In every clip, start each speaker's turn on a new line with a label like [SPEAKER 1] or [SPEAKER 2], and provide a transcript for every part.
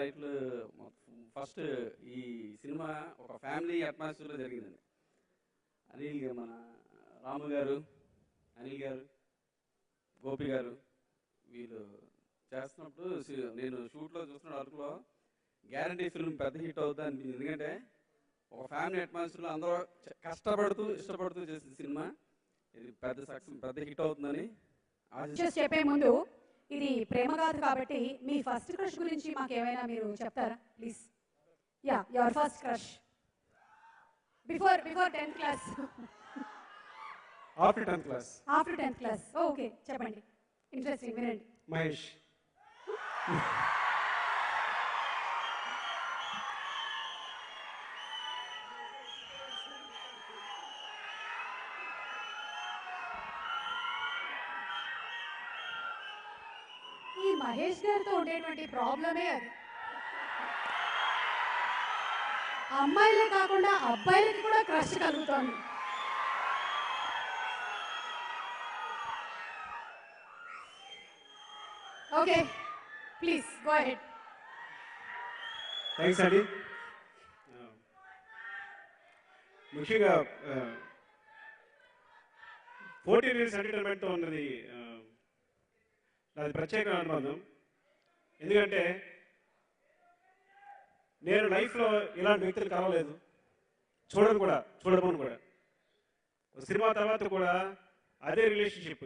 [SPEAKER 1] Title first ఈ cinema ఒక family అట్మాస్ఫియర్లో జరిగిందండి. మన రాము గారు, అనిల్ గారు, గోపి గారు వీళ్ళు చేస్తున్నప్పుడు నేను షూట్లో చూస్తున్న అరకులో గ్యారంటీ ఫిల్మ్ పెద్ద హిట్ అవుతుంది అనిపించింది. ఎందుకంటే ఒక ఫ్యామిలీ అట్మాస్ఫియర్లో అందరూ కష్టపడుతూ ఇష్టపడుతూ చేసిన సినిమా ఇది పెద్ద హిట్ అవుతుందని
[SPEAKER 2] చెప్పే ముందు ఇది ప్రేమగాథ కాబట్టి మీ ఫస్ట్ క్రష్ గురించి మాకు ఏమైనా మీరు చెప్తారా please? Yeah, your first crush before 10th class.
[SPEAKER 3] After 10th class.
[SPEAKER 2] After 10th class. Okay, చెప్పండి. ఇంట్రెస్టింగ్, వినండి.
[SPEAKER 3] మహేష్.
[SPEAKER 2] ఈ మహేష్ గారితో ఉండేటువంటి ప్రాబ్లమే అది. అమ్మాయిలే కాకుండా అబ్బాయిలకి కూడా క్రష్ కలుగుతోంది. Okay, please go ahead.
[SPEAKER 3] Thanks అండి. ముఖ్యంగా 14 Wheels ఎంటర్టైన్మెంట్తో ఉన్నది నాది ప్రత్యేకమైన అనుబంధం. ఎందుకంటే నేను లైఫ్లో ఇలాంటి వ్యక్తులు కలవలేదు, చూడను కూడా. సినిమా తర్వాత కూడా అదే రిలేషన్షిప్,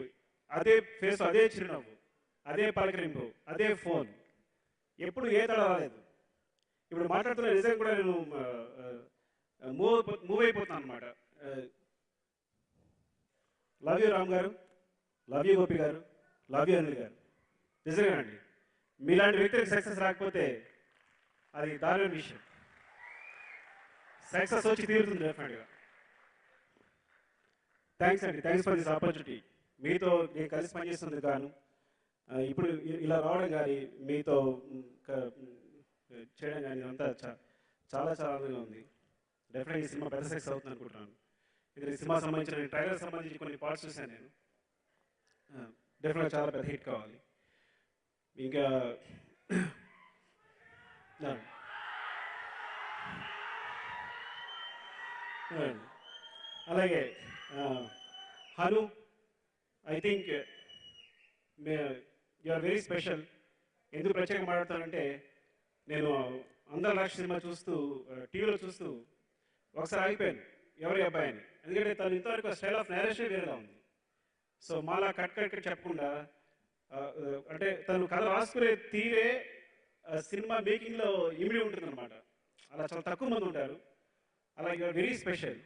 [SPEAKER 3] అదే ఫేస్, అదే చిరునవ్వు, అదే పలకరింపు, అదే ఫోన్, ఎప్పుడు ఏ తడ రాలేదు. ఇప్పుడు మాట్లాడుతున్న నిజంగా కూడా నేను మూవ్ అయిపోతున్నాను అనమాట. లవ్ యూ రామ్ గారు, లవ్ యూ గోపి గారు, లవ్ యూ అనిల్ గారు. నిజంగానండి, మీలాంటి వ్యక్తులకు సక్సెస్ రాకపోతే అది దారుణ విషయం. సక్సెస్ వచ్చి తీరుతుంది డెఫినెట్గా. థ్యాంక్స్ అండి, థ్యాంక్స్ ఫర్ దిస్ ఆపర్చునిటీ. మీతో నేను కలిసి పనిచేస్తుంది గాను, ఇప్పుడు ఇలా రావడం కానీ, మీతో చేయడం కానీ అంతా చాలా ఆనందంగా ఉంది. డెఫినెట్గా ఈ సినిమా పెద్ద సక్సెస్ అవుతుంది అనుకుంటున్నాను. ఇక్కడ ఈ సినిమా సంబంధించిన ట్రైలర్ సంబంధించి కొన్ని పార్ట్స్ చూశాను నేను. డెఫినెట్గా చాలా పెద్ద హిట్ కావాలి. ఇంకా అలాగే Hanu, I think you are very special. ఎందుకు ప్రత్యేకంగా మాట్లాడతానంటే, నేను అందరి రాక్ష సినిమా చూస్తూ టీవీలో చూస్తూ ఒకసారి ఆగిపోయాను ఎవరి అబ్బాయి అని. ఎందుకంటే తను ఇంతవరకు స్టైల్ ఆఫ్ నేరేషన్ వేరేగా ఉంది. సో మాలా కట్ చెప్పకుండా, అంటే తను కథ రాసుకునే తీరే సినిమా మేకింగ్లో ఇమిడి ఉంటుందన్నమాట. అలా చాలా తక్కువ మంది ఉంటారు. అలా you are very special.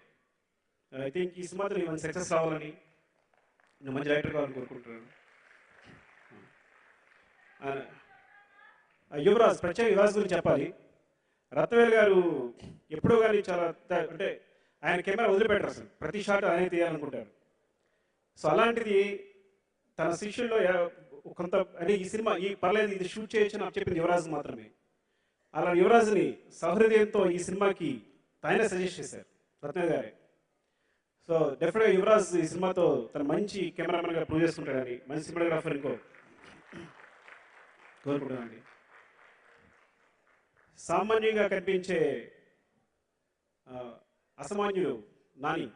[SPEAKER 3] I think ఈ సినిమాతో నేను సక్సెస్ రావాలని, నేను మంచి డైరెక్టర్ కావాలని కోరుకుంటున్నాను. యువరాజ్, ప్రత్యేక యువరాజ్ గురించి చెప్పాలి. రత్నవేల్ గారు ఎప్పుడో కానీ చాలా, అంటే ఆయన కెమెరా వదిలిపెట్టరు, అసలు ప్రతి షాట్ ఆయన తీయాలనుకుంటారు. సో అలాంటిది తన శిష్యుల్లో కొంత, అంటే ఈ సినిమా పర్లేదు ఇది షూట్ చేయొచ్చు నాకు చెప్పింది యువరాజ్ మాత్రమే. అలా యువరాజ్ని సహృదయంతో ఈ సినిమాకి ఆయనే సజెస్ట్ చేశారు, రత్నవేల్ గారే. సో డెఫినెట్గా యువరాజ్ ఈ సినిమాతో తన మంచి కెమెరామెన్గా ప్రూవ్ చేసుకుంటాడని, మంచి సినిమాగ్రాఫర్ ఇంకో కోరుకుంటానండి. సామాన్యంగా కనిపించే అసామాన్యుడు నాని.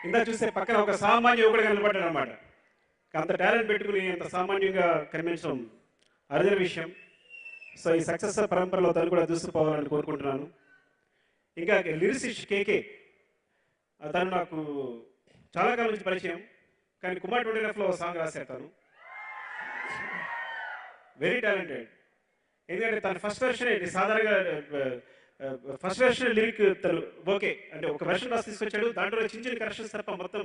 [SPEAKER 3] ఇందా చూస్తే పక్కన ఒక సామాన్య యువకుడు కనబడ్డాడు అనమాట. అంత టాలెంట్ పెట్టుకుని అంత సామాన్యంగా కనిపించడం అరుదైన విషయం. సో ఈ సక్సెస్ పరంపరలో తను కూడా దూసుకుపోవాలని కోరుకుంటున్నాను. ఇంకా లిరిసిస్ట్ కేకే, తను నాకు చాలా కాలం నుంచి పరిచయం, కానీ కుమార్ 20Fలో సాంగ్ రాశారు. తను వెరీ టాలెంటెడ్. ఎందుకంటే తన ఫస్ట్ వెర్షన్ ఏంటి, సాధారణంగా ఫస్ట్ వెర్షన్ లిరిక్ తను ఓకే అంటే ఒక వెర్షన్ రాసి తీసుకొచ్చాడు, దాంట్లో చిన్న కరెక్షన్స్ తప్ప మొత్తం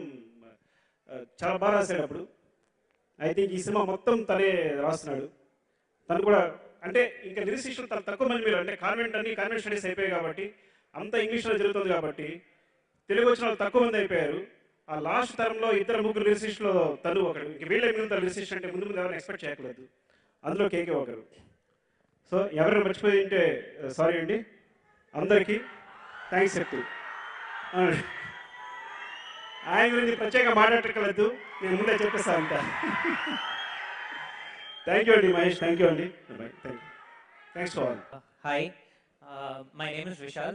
[SPEAKER 3] చాలా బాగా రాశాడు. అప్పుడు ఐ థింక్ ఈ సినిమా మొత్తం తనే రాస్తున్నాడు. తను కూడా అంటే ఇంకా లిరిసిస్టులు తను తక్కువ మంది, మీరు అంటే కాన్వెంట్ స్టడీస్ అయిపోయాయి కాబట్టి, అంత ఇంగ్లీష్లో జరుగుతుంది కాబట్టి తెలుగు వచ్చిన వాళ్ళు తక్కువ మంది అయిపోయారు. ఆ లాస్ట్ తరంలో 2-3 లిరిసిస్టులో తను ఒకడు. ఇంక వీళ్ళే మిగులుతారు లిరిసిస్ట్ అంటే, ముందు ఎవరైనా ఎక్స్పెక్ట్ చేయకూడదు. అందులో కేకే ఒకరు. సో ఎవరైనా మర్చిపోయి ఉంటే సారీ అండి. అందరికీ థ్యాంక్స్ చెప్తూ, ఆయన గురించి ప్రత్యేకంగా మాట్లాడక్కర్లేదు, నేను ముందే చెప్పేస్తాను అంట. థ్యాంక్ యూ అండి మహేష్, థ్యాంక్ యూ అండి, thanks for all.
[SPEAKER 4] Hi, my name is Vishal.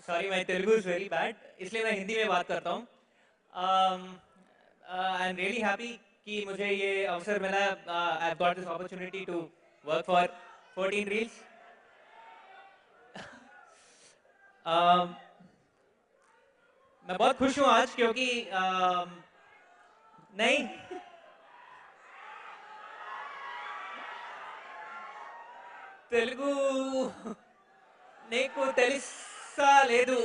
[SPEAKER 4] Sorry, my Telugu is very bad, इसलिए मैं हिंदी में बात करता हूँ. आई एम रियली हैप्पी कि मुझे ये अवसर मिला. I have got this opportunity to work for 14 Reels. मैं बहुत खुश हूँ आज क्योंकि नहीं తెలుగు నీకు తెలుసా లేదు.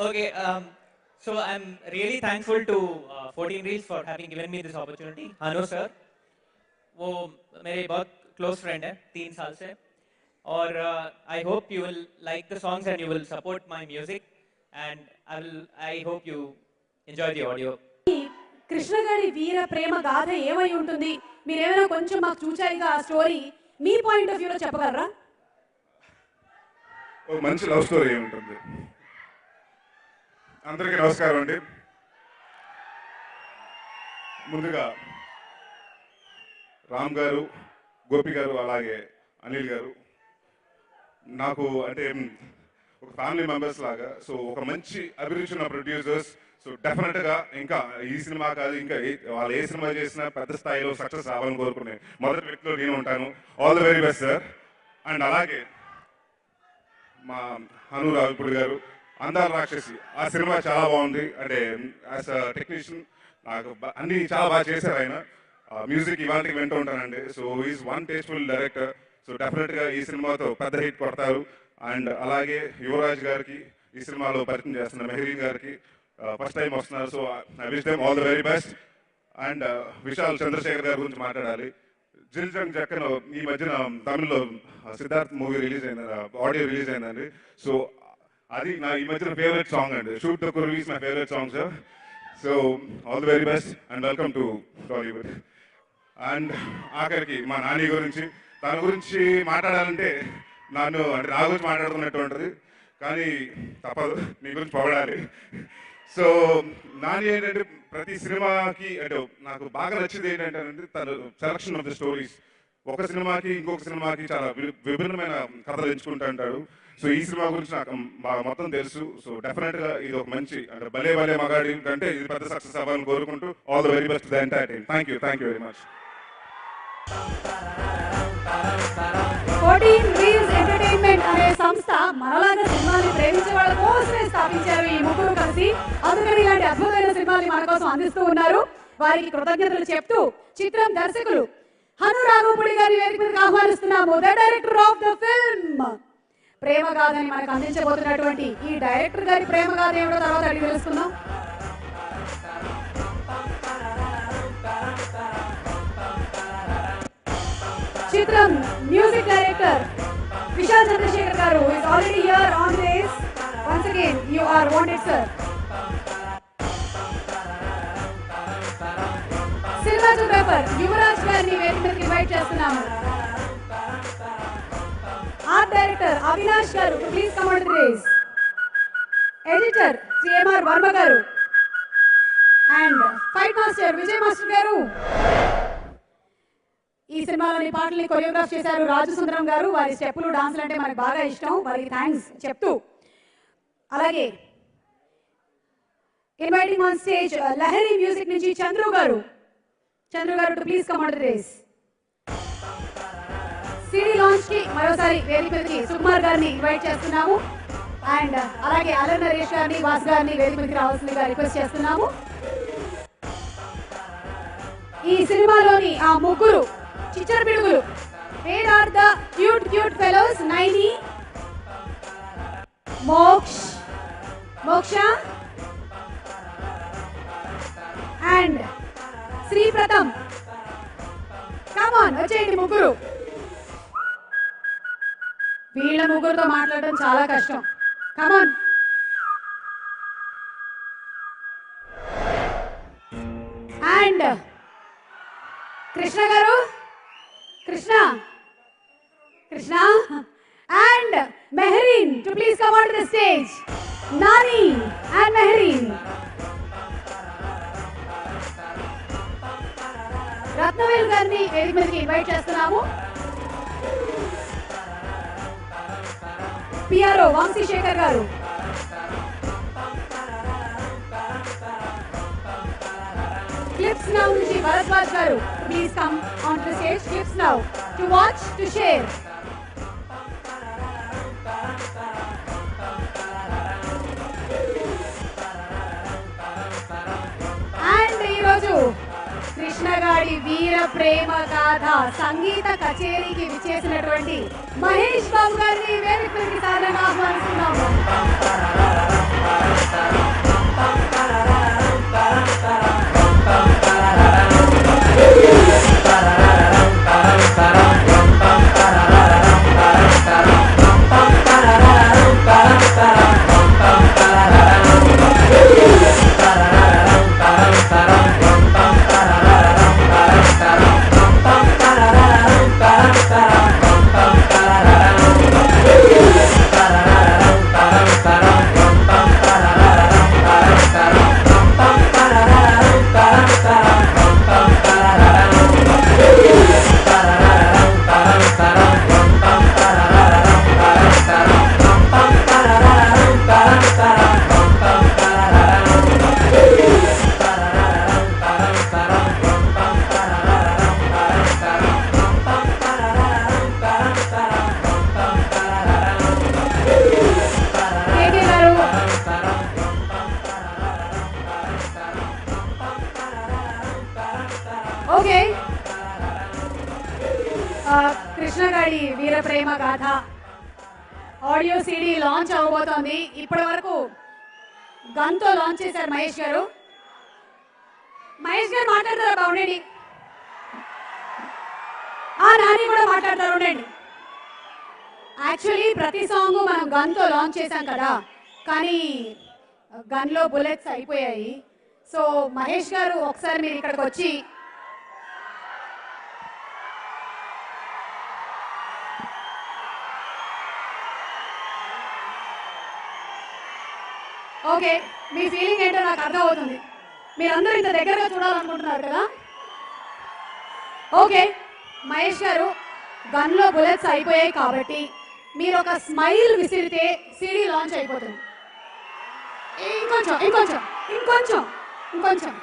[SPEAKER 4] Okay, so I'm really thankful to 14 Reels for having given me this opportunity. Hanu sir, वो मेरे बहुत close friend है 3 साल से, और I hope you will like the songs and you will support my music, and I hope you enjoy the audio.
[SPEAKER 2] Krishna గారి వీర ప్రేమ గాథ ఏమై ఉంటుంది, మీరేమైనా కొంచెం మాకు చూచాయిగా ఆ స్టోరీ మీ పాయింట్ ఆఫ్ వ్యూలో చెప్పగలరా?
[SPEAKER 5] మంచి లవ్ స్టోరీ ఉంటుంది. అందరికీ నమస్కారం అండి. ముందుగా రామ్ గారు, గోపి గారు, అలాగే అనిల్ గారు నాకు అంటే ఒక ఫ్యామిలీ మెంబర్స్ లాగా. సో ఒక మంచి అభిరుచి ఉన్న ప్రొడ్యూసర్స్. సో డెఫినెట్గా ఇంకా ఈ సినిమా కాదు, ఇంకా వాళ్ళు ఏ సినిమా చేసినా పెద్ద స్థాయిలో సక్సెస్ రావాలని కోరుకునే మొదటి వ్యక్తిలో నేను ఉంటాను. All the very best sir. And అలాగే మా హను రావిపూడి గారు, అందాల రాక్షసి, ఆ సినిమా చాలా బాగుంది. అంటే యాజ్ అ టెక్నీషియన్ నాకు అన్ని చాలా బాగా చేశారు ఆయన. మ్యూజిక్ ఇవాళకి వింటూ ఉంటానండి. So is one tasteful director. So డెఫినెట్గా ఈ సినిమాతో పెద్ద హిట్ కొడతారు. అండ్ అలాగే యువరాజ్ గారికి ఈ సినిమాలో పరిచయం చేస్తున్న మెహరీన్ గారికి ఫస్ట్ టైం వస్తున్నారు. So I wish them all the very best. And Vishal Chandrasekhar గారి గురించి మాట్లాడాలి. జిల్ జంగ్ జక్కన్ ఈ మధ్యన తమిళ్లో సిద్ధార్థ్ మూవీ రిలీజ్ అయింది, ఆడియో రిలీజ్ అయిందండి. సో అది నా ఈ మధ్యన ఫేవరెట్ సాంగ్ అండి. Shoot the Kuruvi is my favourite song sir. So all the very best and welcome to Tollywood. And ఆఖరికి మా నాని గురించి, తన గురించి మాట్లాడాలంటే నన్ను అంటే నా గురించి మాట్లాడుతున్నట్టు ఉంటుంది, కానీ తప్పదు, నీ గురించి పొగడాలి. సో నాని ఏంటంటే ప్రతి సినిమాకి అంటే నాకు బాగా నచ్చింది ఏంటంటే తను సెలక్షన్ ఆఫ్ ద స్టోరీస్. ఒక సినిమాకి ఇంకొక సినిమాకి చాలా విభిన్నమైన కథలు ఎంచుకుంటూ ఉంటాడు. సో ఈ సినిమా గురించి నాకు మొత్తం తెలుసు. సో డెఫినెట్గా ఇది ఒక మంచి అంటే భలే భలే మగాడి కంటే ఇది పెద్ద సక్సెస్ అవ్వాలని కోరుకుంటూ all the very best the entire team. Thank you very much.
[SPEAKER 2] 14 Reels entertainment అనే సంస్థ మనలాగా సినిమాని ప్రేమించే వాళ్ళ కోసమే స్థాపించారు ఈ ముగ్గురు కలిసి. అందుకని ఇలాంటి అద్భుతమైన సినిమాని మన కోసం అందిస్తూ ఉన్నారు. వారికి కృతజ్ఞతలు చెప్తూ చిత్రం దర్శకులు హను రాఘవపూడి గారి వేదిక మీదకి ఆహ్వానిస్తున్నాము. The director of the film. ప్రేమ గాథని మనకు అందించబోతున్నటువంటి ఈ డైరెక్టర్ గారి ప్రేమ గాథ ఏమిటో తర్వాత అడిగి తెలుసుకుందాం. చిత్రం మ్యూజిక్ డైరెక్టర్ విశాల్ చంద్రశేఖర్ గారు is already here on this. Once again you are wanted sir. Cinematographer Yuvraj గారిని వేదిక మీదకి ఇన్వైట్ చేస్తున్నాము. ఆర్ట్ డైరెక్టర్ అవినాష్ గారు please come on the dais. Editor CMR Varma గారు and fight master Vijay master గారు. ఈ సినిమాలోని పాటల్ని కొరియోగ్రాఫ్ చేశారు రాజు సుందరం గారు. వారి స్టెప్పులు డాన్సులు అంటే మనకు బాగా ఇష్టం, వారికి థ్యాంక్స్ చెప్తూ అలాగే inviting on stage Lahari music నుంచి Chandru garu to please come on the race. CD launch కి మరోసారి వేదిక మీదకి సుకుమార్ గారిని ఇన్వైట్ చేస్తున్నాము. అండ్ అలాగే అలర్ నరేష్ గారిని, వాస్ గారిని వేదిక మీదకి రావాల్సిందిగా రిక్వెస్ట్ చేస్తున్నాము. ఈ సినిమాలోని ఆ ముగ్గురు చిచ్చర పిడుగులు, where are the cute fellows? Naini, Moksha and Sri Pratham. Come on, వచ్చేయండి ముగ్గురు. వీళ్ళ ముగ్గురుతో మాట్లాడడం చాలా కష్టం. Come on. అండ్ కృష్ణ గారు, Krishna and Mehreen to please come onto the stage. Nani and Mehreen. Rathnavel గారిని వేదిక మీదకి ఇన్వైట్ చేస్తున్నాము. పిఆర్ఓ వంశీశేఖర్ గారు. Clips now నుంచి భరద్వాజ్ గారు. Please come onto the stage. Clips now to watch, to share. And ఈరోజు కృష్ణగాడి వీర ప్రేమ గాథ సంగీత కచేరీకి విచ్చేసినటువంటి మహేష్ బాబు గారిని వేదిక మీదకి సాధారణంగా ఆహ్వానిస్తున్నాము. ఓకే, కృష్ణగాడి వీర ప్రేమ గాథ ఆడియో సిడి లాంచ్ అవబోతోంది. ఇప్పటి వరకు గన్తో లాంచ్ చేశారు మహేష్ గారు. మహేష్ గారు మాట్లాడతారా? బాగుండండి. నాని కూడా మాట్లాడతారు, ఉండండి. యాక్చువల్లీ ప్రతి సాంగ్ మనం గన్తో లాంచ్ చేశాం కదా, కానీ గన్లో బుల్లెట్స్ అయిపోయాయి. సో మహేష్ గారు ఒకసారి మీరు ఇక్కడికి వచ్చి ఓకే, మీ ఫీలింగ్ ఏంటో నాకు అర్థమవుతుంది. మీరందరూ ఇంత దగ్గరగా చూడాలనుకుంటున్నారు కదా. ఓకే, మహేష్ గారు గన్లో బుల్లెట్స్ అయిపోయాయి కాబట్టి మీరు ఒక స్మైల్ విసిరితే సిడీ లాంచ్ అయిపోతుంది. ఇంకొంచెం ఇంకొంచెం ఇంకొంచెం ఇంకొంచెం